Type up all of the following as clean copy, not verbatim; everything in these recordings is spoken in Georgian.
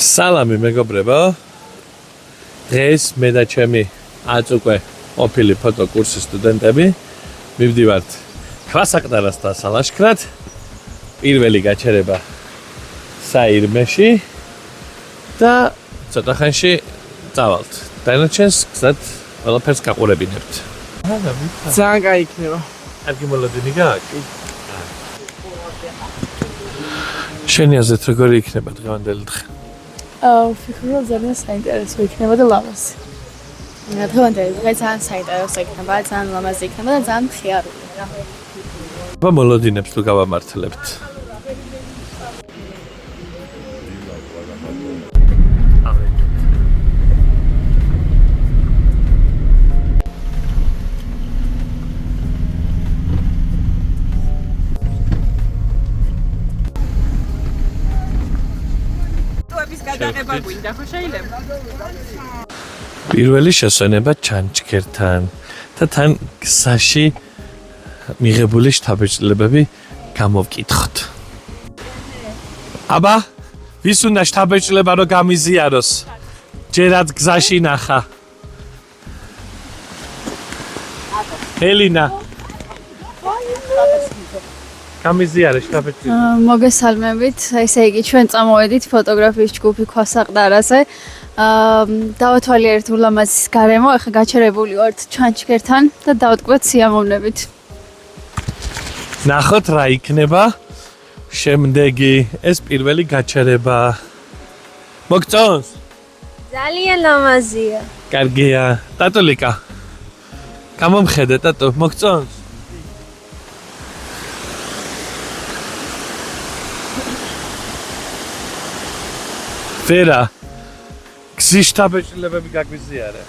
Salami მეგობრებო. დღეს მე და ჩემი აწუკვე ყოფილი ფოტოკურსის სტუდენტები მივდივართ ქვასაკდარასთან სალაშქრად. პირველი გაჩერება საირმეში და ცოტა ხანში წავალთ. დანარჩენს გზად ყველაფერს გაყურებინებთ. ძალიან კაი იქნება. კარგი მოლოდინი გააკი. შენი აზრით როგორი იქნება დღევანდელი დღე? ვფიქრობ, რომ ძალიან საინტერესო იქნება და ლამაზი. დღევანდელი დღე ძალიან საინტერესო იქნება, ძალიან ლამაზი იქნება და ძალიან მხიარულია. მოლოდინებს თუ გავამართლებთ. გადაღება გვინდა, ხო შეიძლება? პირველი შესვენება ჩანჩქერთან და თან გზაში მიღებული შთაბეჭდილებები გამოვკითხოთ. აბა, ვის უნდა შთაბეჭდილება რომ გამიზიაროს? ჯერაც გზაში ნახა. ელინა. გამიზიარე შთაბეჭდილება. მოგესალმებით. ესე იგი, ჩვენ წამოვედით ფოტოგრაფიის ჯგუფი ქვასაყდარაზე. დავათვალიერეთ ულამაზის გარემო, ახლა გაჩერებული ვართ ჩანჩქერთან და დავტყვეთ სიამოვნებით. ნახოთ რა იქნება შემდეგი ეს პირველი გაჩერება. მოგწონს? ძალიან ლამაზია. კარგია. ტატულიკა. გამომხედე ტატო, მოგწონს? ვერა. გზის შთაბეჭდილებები გაგვიზიარა.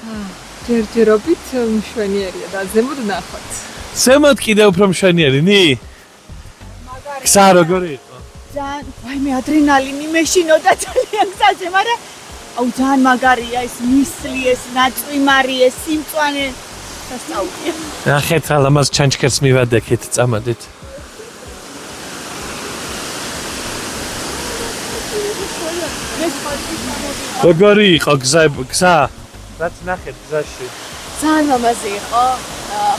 ჯერჯერობით მშვენიერია და ზემოთ ნახოთ. ზემოთ კიდევ უფრო მშვენიერი, ნი? გზა როგორი იყო? ძალიან, ვაიმე, ადრენალინი მეშინოდა ძალიან გზაზე, მაგრამ აუ ძალიან მაგარია ეს მისლი, ეს ნაწვიმარი, ეს სიმწვანე. სასწაულია. ნახეთ რა ლამაზ ჩანჩქერს მივადექით, წამოდით. როგორი იყო გზა? რაც ნახეთ გზაში. ძალიან ლამაზი იყო.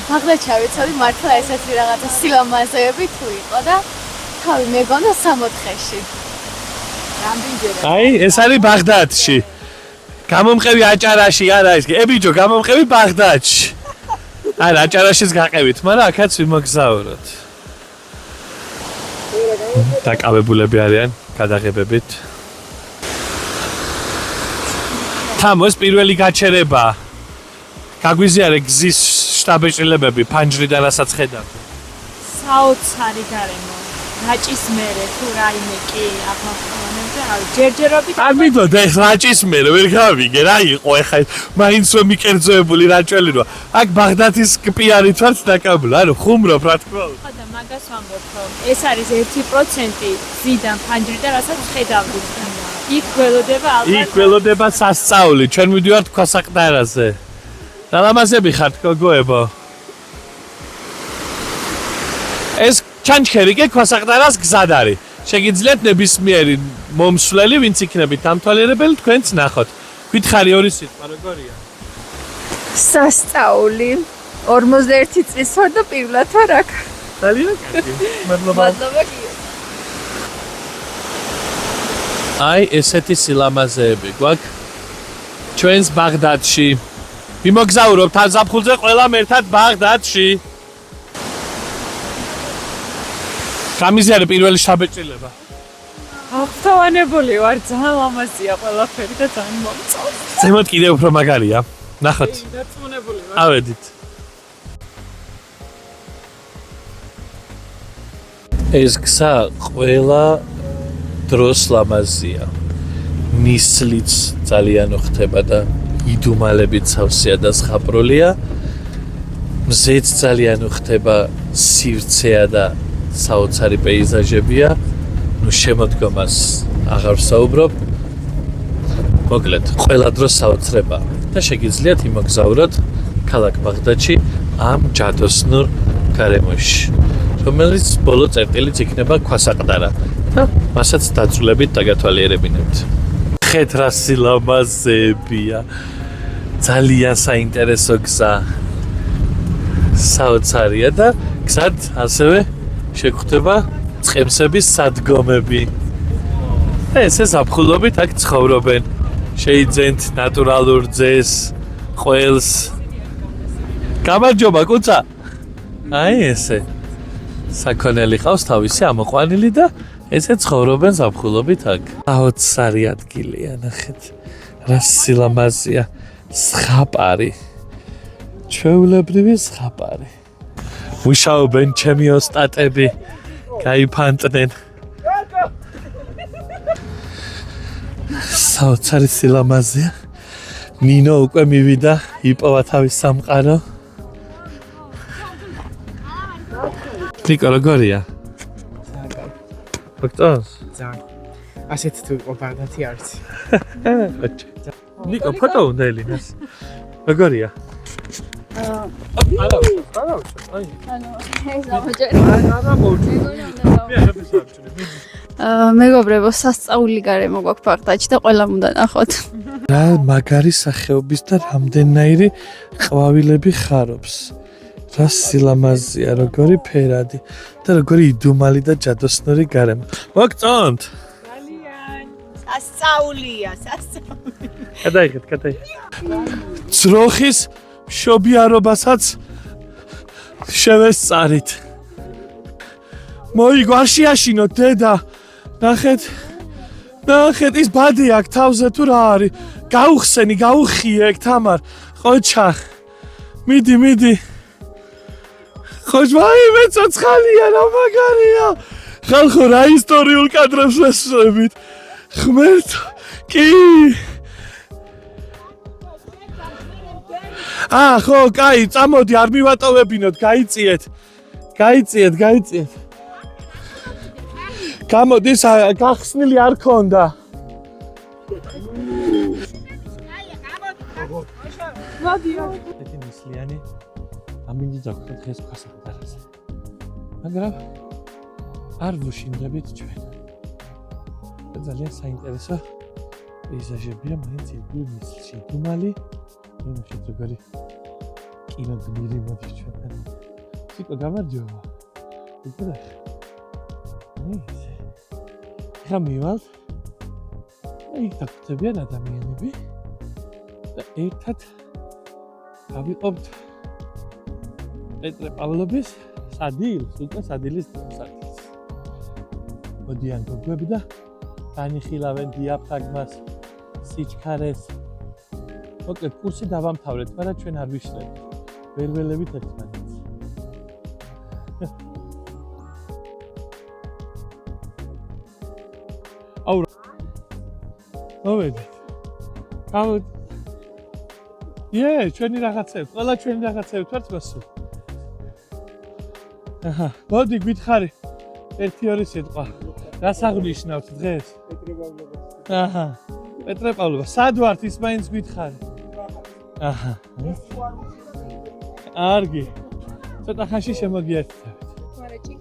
ბაღდადში ავიცოდი მართლა ესეთი რაღაცა სილამაზეები თუ იყო და თავი მეგონა 64-ში. რამდენჯერად. აი, ეს არის ბაღდადში. გამომყევი აჭარაში არა ის. ებიჯო, გამომყევი ბაღდადში. არა, აჭარაშიც გაყევით, მაგრამ აქაც ვიმოგზაუროთ. დაკავებულები არიან გადაღებებით. თამოს პირველი გაჩერება. გაგვიზიარე გზის შთაბეჭდილებები ფანჯრიდან რასაც ხედავთ. საოცარი გარემო. რაჭის მერე თუ რაიმე კი აფხონებზე, რავი, ჯერჯერობით. არ მიდოდა ეს რაჭის მერე ვერ გავიგე რა იყო ეხა მაინც რომ მიკერძოებული რაჭველი რა. აქ ბაღდადის პიარით ვართ დაკავებული. არა, ხუმრობ რა თქმა უნდა. ხო და მაგას ვამბობ, რომ ეს არის 1% ზიდან ფანჯრიდან რასაც ხედავთ. იქ გველოდება ალბათ. იქ გველოდება სასწაული. ჩვენ მივდივართ ქვასაყდარაზე. და ლამაზები ხართ გოგოებო. ეს ჩანჩქერი კი ქვასაყდარას გზად არის. შეგიძლიათ ნებისმიერი მომსვლელი, ვინც იქნებით დამთვალიერებელი, თქვენც ნახოთ. გითხარი ორი სიტყვა როგორია? სასწაული. 41 წლის ვარ და პირველად ვარ აქ. ძალიან კარგი. მადლობა. მადლობა გიო. აი, ესეთი სილამაზეები გვაქვს ჩვენს ბაღდადში. ვიმოგზაურობთ ზაფხულზე ყველამ ერთად ბაღდადში. გამიზიარე პირველი შთაბეჭდილება. აღფრთოვანებული ვარ, ძალიან ლამაზია ყველაფერი და ძალიან მომწონს. ზემოთ კიდევ უფრო მაგარია. ნახოთ. დარწმუნებული ვარ. ავედით. ეს გზა ყველა დროს ლამაზია. მისლიც ძალიან ხდება და იდუმალებით სავსეა და ზღაპრულია. მზეც ძალიან ხდება სივრცეა და საოცარი პეიზაჟებია. ნუ შემოდგომას აღარ ვსაუბრობ. მოკლედ, ყველა დრო საოცრება და შეგიძლიათ იმოგზაუროთ ქალაქ ბაღდადში ამ ჯადოსნურ გარემოში. რომელიც ბოლო წერტილიც იქნება ქვასაყდარა და მასაც დაწულებით დაგათვალიერებინებთ. ნახეთ რა სილამაზეებია. ძალიან საინტერესო გზა. საოცარია და გზად ასევე შეგვხვდება ცხენების სადგომები. ესე ზაფხულობით აქ ცხოვრობენ. შეიძენთ ნატურალურ ძეს, ყველს. გამარჯობა, კუცა. აი ესე. საქონელი ყავს თავისი ამოყვანილი და ესე ცხოვრობენ ზაფხულობით აქ. საოცარი ადგილია, ნახეთ. რა სილამაზეა. ზღაპარი. ჩვეულებრივი ზღაპარი. მუშაობენ ჩემი ოსტატები. გაიფანტნენ. საოცარი სილამაზეა. ნინო უკვე მივიდა, იპოვა თავის სამყარო. ნიკო, როგორია? ფაქტოს? ძალიან. ასეთ თუ იყო ბაღდათი არც. ნიკო, ფოტო უნდა ელინას. როგორია? არა, აი. ეს მეგობრებო, სასწაული გარემო გვაქვს ბაღდათში და ყველამ უნდა ნახოთ. რა მაგარი სახეობის და რამდენნაირი ყვავილები ხარობს. რა სილამაზეა, როგორი ფერადი და როგორი იდუმალი და ჯადოსნური გარემო. მოგწონთ? სასწაულია, სასწაული. გადაიღეთ. ძროხის მშობიარობასაც შევესწარით. მოიგო, არ შეაშინოთ დედა. ნახეთ ის ბადი აქ თავზე თუ რა არის. გაუხსენი, გაუხიე ეგ თამარ. ყოჩა. მიდი. ხოჯვაი მე ცოცხალია რა მაგარია. ხალხო რა ისტორიულ კადრებს ვესწრებით. ღმერთო, კი. ხო, კაი, წამოდი, არ მივატოვებინოთ, გაიწიეთ. გამოდი, გახსნილი არ ქონდა. ეთი მისლიანი ამინდი დაგხვდეთ დღეს ქვასახდარაზე. მაგრამ არ ვუშინდებით ჩვენ. ძალიან საინტერესო პეიზაჟებია მაინც ირგვლივ მისლში. დუმალი, იმაში როგორი კინო გმირი მოდის ჩვენთან. სიკო გამარჯობა. იქნება. ხა მივალთ. იქ დაგხვდებიან ადამიანები და ერთად გავიყოფთ პეტრე პავლოვის სადილს, უკვე სადილის სადილს. მოდიან გოგოები და განიხილავენ დიაფრაგმას, სიჩქარეს. მოკლედ კურსი დავამთავრეთ, მაგრამ ჩვენ არ ვიშლებით. ვერ ველებით ერთმანეთს. აუ მოვედით. ჩვენი რაღაცები, ყველა ჩვენი რაღაცები ვართ მოსულ. მოდი გითხარი. 1-2 სიტყვა. რას აღნიშნავთ დღეს? პეტრე პავლობა. სად ვართ ის მაინც გითხარი? არგი. ცოტა ხანში შემოგიერთდებით.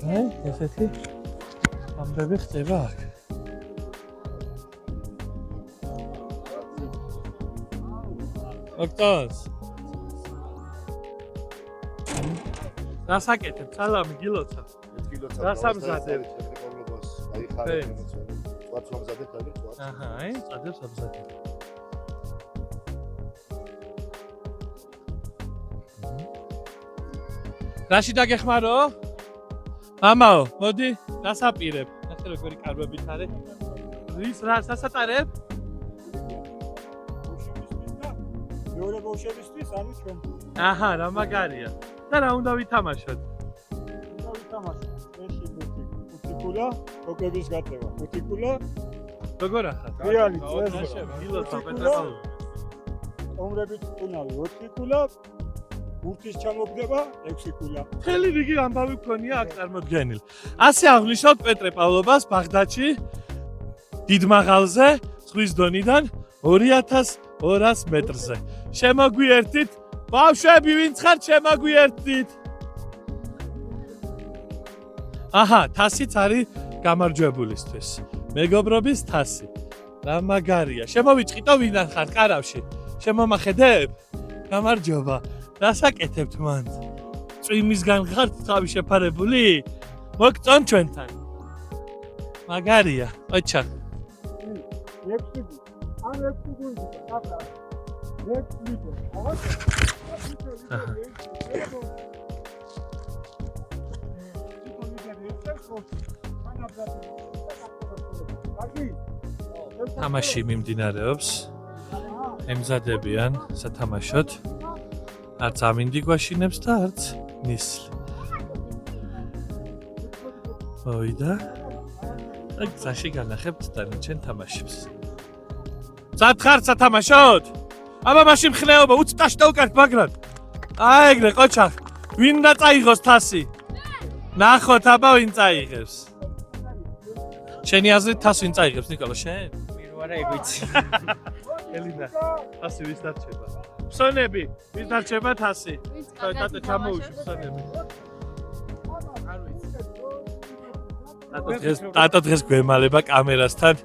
აი, ესეთი ამბები ხდება აქ. ოქტოს. რასაკეთებ? სალამი, გილოცა. რას ამზადებ? აი ხარ ვაც ამზადებ და ვაც. აი, წადებს ამზადებ. რაში დაგეხმარო? მამაო, მოდი, დასაპირებ. ნახე როგორი კარბებით არის. რის რას ასატარებ? მეორე ბავშვებისთვის არის ჩვენ. რა მაგარია. და რა უნდა ვითამაშოთ? ეში მუსიკულა, ოკების გატევა. მუსიკულა. როგორ ახალ? რეალი წესო. გილოცა პეტრე. ომრებით უნავი 4 კულა. ბურთის ჩამოგდება 6 კულა. მთელი რიგი ამბავი გქონია აქ წარმოდგენილ. ასე აღნიშნავთ პეტრე პავლობას ბაღდათში დიდ მაღალზე, ზღვის დონიდან 2200 მეტრზე. შემოგვიერთით, ბავშვები, ვინც ხართ, შემოგვიერთით. თასიც არის გამარჯვებულისთვის. მეგობრობის თასი. რა მაგარია. შემოვიწყიტო ვინ ხარ კარავში. შემომახედებ? გამარჯობა. დასაკეთებთ მან. წვიმისგან ხართ თავი შეფარებული? მოგწონ ჩვენთან. მაგარია. ოჩა. თამაში მიმდინარეობს. ემზადებიან სათამაშოდ. არც ამინდი გვაშინებს და არც ნისლი. ოიდა. აი გზაში განახებთ დანარჩენ თამაშებს. სად ხარ სათამაშოდ? აბა მაშინ ხნეობა უცტაშტა უკართ მაგრად. აი ეგრე ყოჩახ. ვინ და წაიღოს თასი? ნახოთ აბა ვინ წაიღებს. შენი აზრით თასი ვინ წაიღებს ნიკოლო შენ? მირვარა ეგვიცი. ელინა, თასი ვის დარჩება? ფსონები, ვის დარჩება თასი? თატა ჩამოუშვი ფსონები. ტატო დღეს გვემალება კამერასთან.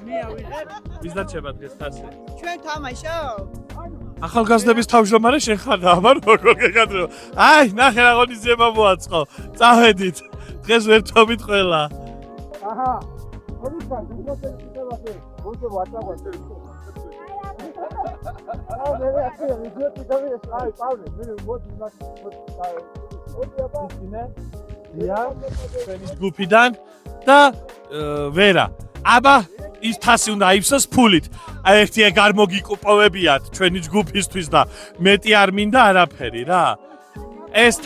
მე ავიღებ. ვის დარჩება დღეს თასი? ჩვენ თამაშობ. ახალგაზრდების თავმჯდომარე შენ ხარ და ამარ როგორ გეკადრება. აი, ნახე რა ღონისძიება მოაწყო. წავედით. დღეს ვერთობით ყველა. აჰა. ორი ხარ, ვისაც უშო ვატსაპს. აა მე ახლა ვიდეო დავიდეს. აი, პავლე, მე მოდი დია, ჩვენი ჯგუფიდან და ვერა. აბა ის თასი უნდა აიფსოს ფულით. აი ერთია წარმოგიკუპოვებიათ ჩვენი ჯგუფისთვის და მეტი არ მინდა არაფერი რა. ეს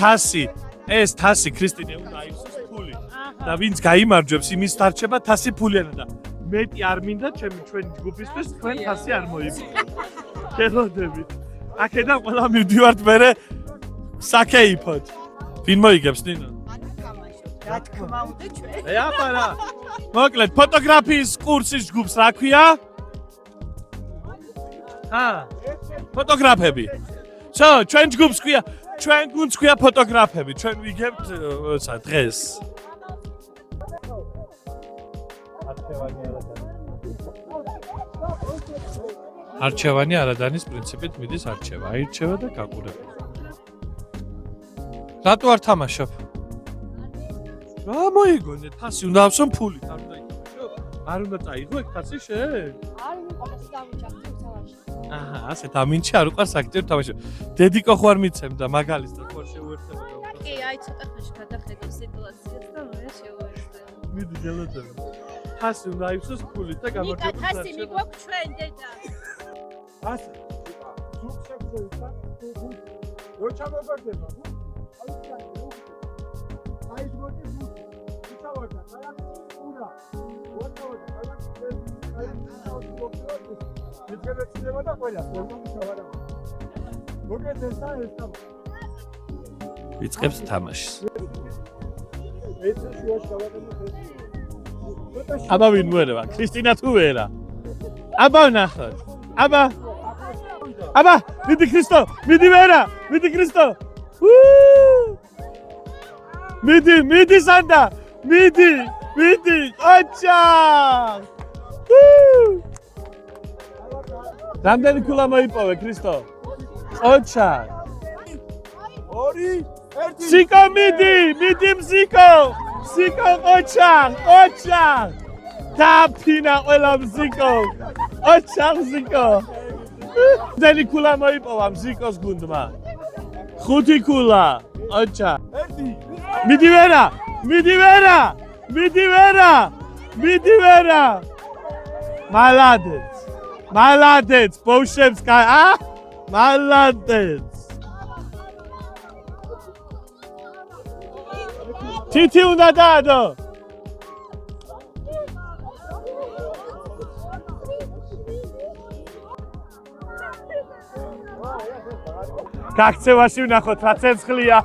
თასი ქრისტინე უნდა აიფსოს ფულით. და ვინც გაიმარჯვებს იმის დარჩება თასი ფულიანად და მეტი არ მინდა ჩვენი ჯგუფისთვის თქვენ თასი არ მოიფსოთ. შეგოდებით. აქედან ყველა მივდივართ მერე საკეიფოთ. ვინ მოიგებს ნინო? რა თქმა უნდა ჩვენ. აი აბარა. მოკლედ ფოტოგრაფიის კურსის ჯგუფს რა ქვია? ფოტოგრაფები. ჩვენ ჯგუფს ქვია, ჩვენ გუნდს ქვია ფოტოგრაფები. ჩვენ ვიგებთ დღეს. არჩევანი არადანის პრინციპით მიდის არჩევა. აირჩევა და გაყურება. რატო არ თამაშობ? რა მოიგონე? თასი უნდა ავსო ფულით, არ უნდა ითამაშო? არ უნდა წაიღო ეგ თასი შენ? არ მიყვარს დამიჭახი თამაში. აჰა, ასეთ ამინჩი არ უყარს აქტიურ თამაში. დედიკო ხო არ მიცემდა მაგალითად ხო შეუერთება და უფრო. კი, აი ცოტა ხანში გადახედავ სიტუაციას და მე შევეერთებ. მიდი გელოდები. თასი უნდა აიფსოს ფულით და გამარჯვება. ნიკა, თასი მიგვაქვს ჩვენ დედა. ასე. სულ შეგვიძლია. რო ჩამოვარდება. აი მოდი უჩავარდა. აი უნდა. უჩავარდა. მიცემეცნება და ყველა. უჩავარდა. მოგეცემა ეს თამაში. ვიწყებს თამაშს. ეს შუაში გავაკეთე. აბა ვინ მოერევა? ქრისტინა თუ ვერა? აბა ნახოთ. აბა, მიდი ქრისტო, მიდი ვერა, მიდი ქრისტო. მიდი სანდა, მიდი, ოჩა. რამდენი ქულა მოიპოვე ქრისტო? ოჩა. 2 1 სიკო მიდი მზიკო. სიკო ოჩა. დაფინა ყველა მზიკო. ოჩა მზიკო. ძენი ქულა მოიპოვა მზიკოს გუნდმა. 5 ქულა. ოჩა. 1 მიდი ვერა. მალადეც. ბოუშებს მალადეც. თითი უნდა დაადო. გაქცევაში ვნახოთ რა ცეცხლია.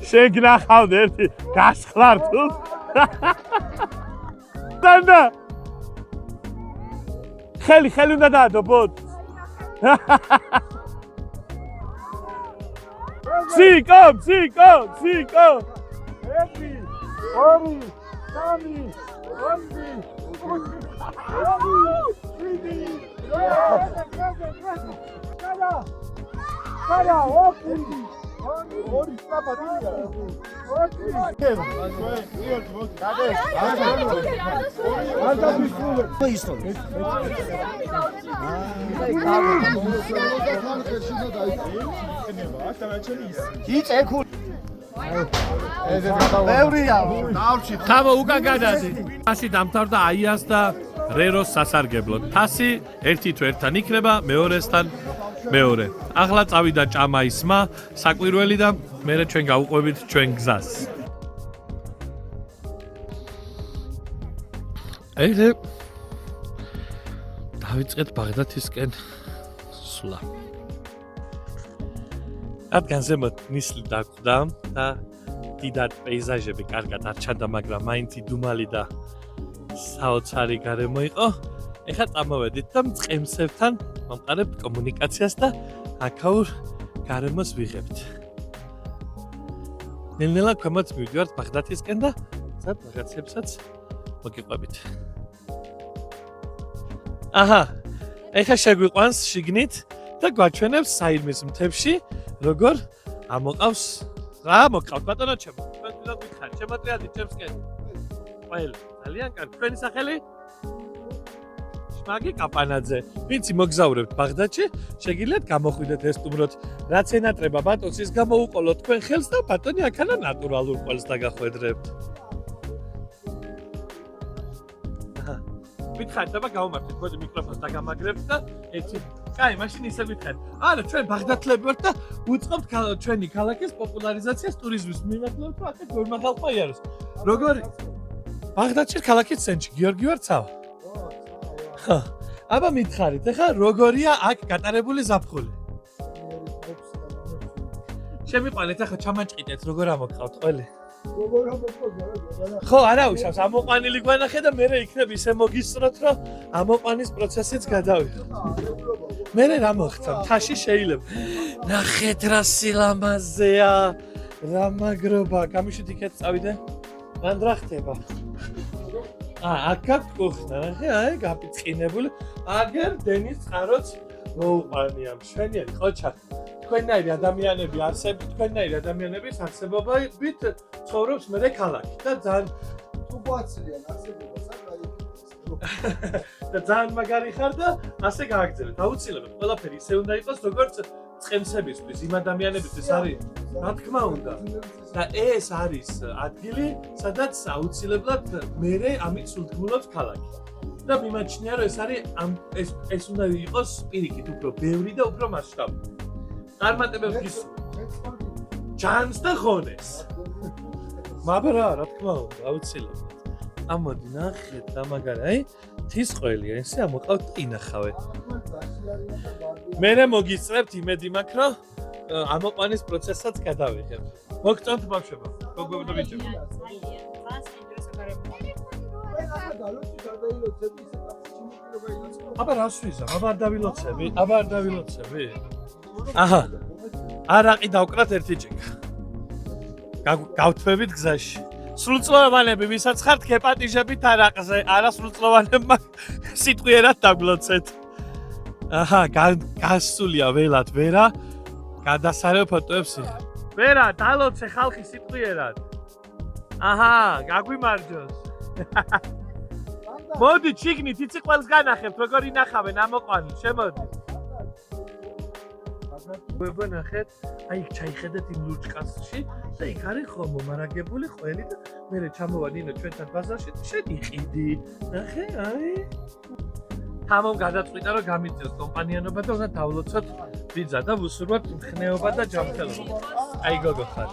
შეგნახავთ ერთი გასხლართულ. დანდა. ხელი უნდა დაადო ბოთ. Siko, siko, siko. Epi, ori, sami, ondi. Kada, opi. Ori, papadilla. თავო უკან გადადი. თასი დამთავრდა აიას და რეროს სასარგებლოდ. თასი ერთი თუ ერთთან იქნება, მეორესთან მეორე. ახლა წავიდა ჭამაისმა, საკვირველი და მერე ჩვენ გავუყვებით ჩვენ გზას. ეხლა დავიწყეთ ბაღდათისკენ სვლა. რადგან ზემოთ ნისლი დაგვდა და დიდად პეიზაჟები კარგად არ ჩანდა, მაგრამ მაინც იდუმალი და საოცარი გარემო იყო. ეხლა წამოვედით და მწყემსებთან მომყარებთ კომუნიკაციას და აქაურ გარემოს ვიღებთ. ნელ-ნელა ქვემოთ მივდივართ ბაღდათისკენ და ზად რაღაცებსაც მოგიყვებით. აჰა, ეხლა შეგვიყვანს შიგნით და გვაჩვენებს საირმის მთებში როგორ ამოყავს რა მოყავთ ბატონო ჩემო. თქვენ თვითონ გითხარით, შემოტრიალდით ჩემსკენ. ყველი, ძალიან კარგი. თქვენი სახელი? მაგი კაპანაძე. ვინც მოგზაურებთ ბაღდათში, შეგიძლიათ გამოხვიდეთ ეს სტუმროთ. რაც ენატრება ბატონს ის გამოუყოლოთ თქვენ ხელს და ბატონი აქანა ნატურალურ ყველს დაგახვედრებთ. ვითხარით და გავუმართეთ, მოდი მიკროფონს დაგამაგრებთ და ერთი. კაი, მაშინ ისე ვითხარით. არა, ჩვენ ბაღდათლები ვართ და უწყობთ ჩვენი ქალაქის პოპულარიზაციას ტურიზმის მიმართულებით, რომ აქეთ ბევრმა ხალხმა იაროს. როგორ ბაღდათში ქალაქის ცენტრში გიორგი ვარცავა. აბა მითხარით, ახლა როგორია აქ გატარებული ზაფხული? შემიყვანეთ, ახლა ჩამაჭყიდეთ, როგორ ამოყავთ ყველი? ხო, არა უშავს, ამოყვანილი გვანახე და მე იქნებ ისე მოგისწროთ, რომ ამოყვანის პროცესიც გადავიღოთ. მე რა მოხდა? მთაში შეიძლება. ნახეთ რა სილამაზეა. რა მაგრობა, გამიშვით იქეთ წავიდე. მან რა ხდება? აქ გქოხდა, ნახე, აი, გაპიწყინებული. აგერ დენის წყაროც მოუყვანია. მშვენიერი ყოჩა. თქვენნაირი ადამიანები არსებობთ, თქვენნაირი ადამიანების არსებობით ცხოვრობს მე ქალაქი და ძალიან უბაცლიან არსებობას საკაი. და ძალიან მაგარი ხარ და ასე გააგრძელეთ. აუცილებლად ყველაფერი ისე უნდა იყოს, როგორც წყემსებისთვის, იმ ადამიანებისთვის არის. რა თქმა უნდა. და ეს არის ადგილი, სადაც აუცილებლად მე ამით სულთგულობს ქალაქი. და მიმაჩნია, რომ ეს არის ეს უნდა იყოს პირიქით უფრო ბევრი და უფრო მასშტაბური. წარმატებებს გისურვებთ. ჯანს და ხონეს. მაგრამ რა თქმა უნდა, აუცილებლად. ამოდი ნახეთ რა მაგარი, აი, თის ყველია, ესე ამოყავთ და ინახავეთ. მერე მოგისწრებთ იმედი მაქვს, რომ ამოყვანის პროცესაც გადავიღებ. მოგწონთ ბავშვებო, გოგოებო და ბიჭებო. აბა რას ვიზამ? აბა არ დავილოცები? აჰა. არაყი დავკრათ ერთი ჭიქა. გავთვევით გზაში. სრულწლოვანები ვისაც ხართ ქეპატიჟებით არაყზე, არა სრულწლოვანებმა სიტყვიერად დაგლოცეთ. აჰა, გასულია ველად ვერა. გადასარევ ფოტოებს იღებ. ვერა, დალოცე ხალხი სიტყვიერად. აჰა, გაგვიმარჯოს. მოდი, ჩიგნით იცი ყველს განახებთ, როგორ ინახავენ ამოყვანილ, შემოდი. ვებო ნახეთ, აი ჩაიხედეთ იმ ლურჯკასში და იქ არის ხო მომარაგებული ყველი და მე ჩამოვა ნინო ჩვენთან ბაზარში და შედიყიდი. ნახე, აი. თამომ გადაწყვიტა რომ გამიწევს კომპანიანობა და უნდა დავლოცოთ ვიზა და ვუსურვებთ მხნეობა და ჯანმრთელობა. აი გოგო ხარ.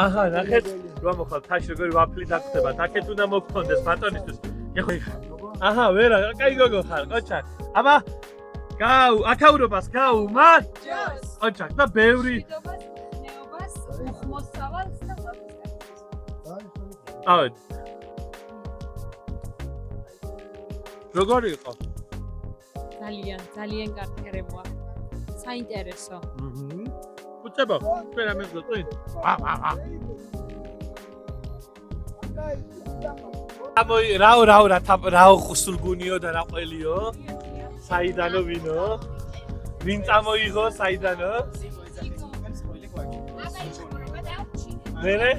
აჰა, ნახეთ, რა მოხალთ, თაში როგორი ვაფლი დაგხვდებათ, აქეთ უნდა მოგქონდეს ბატონისთვის. ეხლა აჰა, ვერა, კაი გოგო ხარ, ყოჩა. აბა აქაურობას გაუმარ? ჯოს. ყოჩა, და ბევრი ნეობას, უხმოსავალს და ავე. როგორი იყო? ძალიან კარგი გარემოა. საინტერესო. უწებო, ჩვენ ამას გვყვით. ამოი რაო ხუსულგუნიო და რა ყველიო? საიდანო ვინო? ვინ წამოიღო საიდანო? მერე?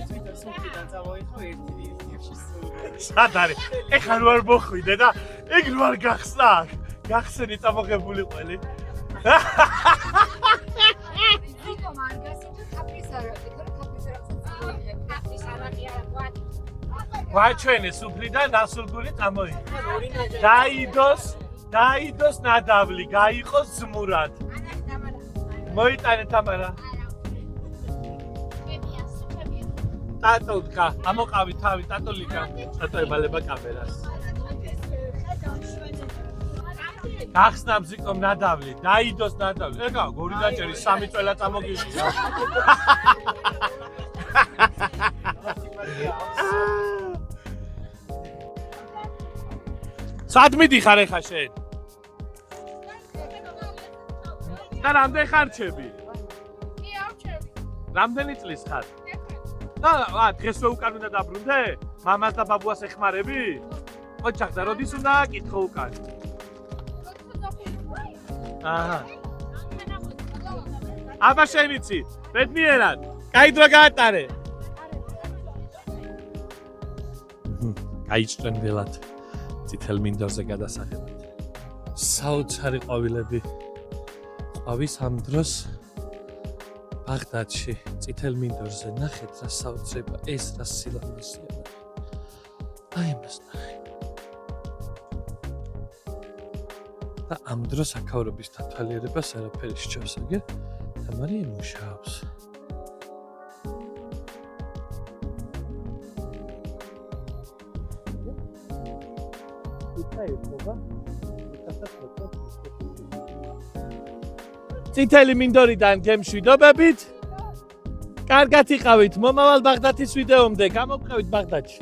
სად არის? ეხლა რო არ მოხვიდე და ეგ რო არ გახსნა? გახსენი წამოღებული ყველი. გვაჩვენე სუფრიდან დასულგული წამოიღო. დაიდოს ნადავლი, გაიყოს ზმურად. მოიტანე თამარა. ტატოლკა, ამოყავი თავი ტატოლიკა. ტატო ებალება კამერას. გახსნა ბზიკომ ნადავლი, დაიდოს ნადავლი. ეკა, გორი დაჭერი, 3 წველა წამოგიშია. სად მიდიხარ ეხა შენ? და რამდენი ხარჩები? კი, არჩევი. რამდენი წლის ხარ? და დღესვე უკან უნდა დაბრუნდე? მამას და ბაბუას ეხმარები? ოჯახს და როდის უნდა აკითხო უკან? აჰა. აბა შენ იცი, ბედნიერად. კაი დრო გაატარე. გაიჭრენ ველად. წითელ მინდორზე გადასაღებად. საოცარი ყვავილები. ყვავის ამ დროს ბაღდადში წითელ მინდორზე ნახეთ რა საოცრება, ეს რა სილამაზეა. აი მას ნახე. და ამ დროს აქაურობის დათვალიერებას არაფერი სჯობს, აგერ თამარი იმუშაობს. წითელი მინდორიდან გემშვიდობებით. კარგად იყავით მომავალ ბაღდათის ვიდეომდე. გამოვყევით ბაღდათში.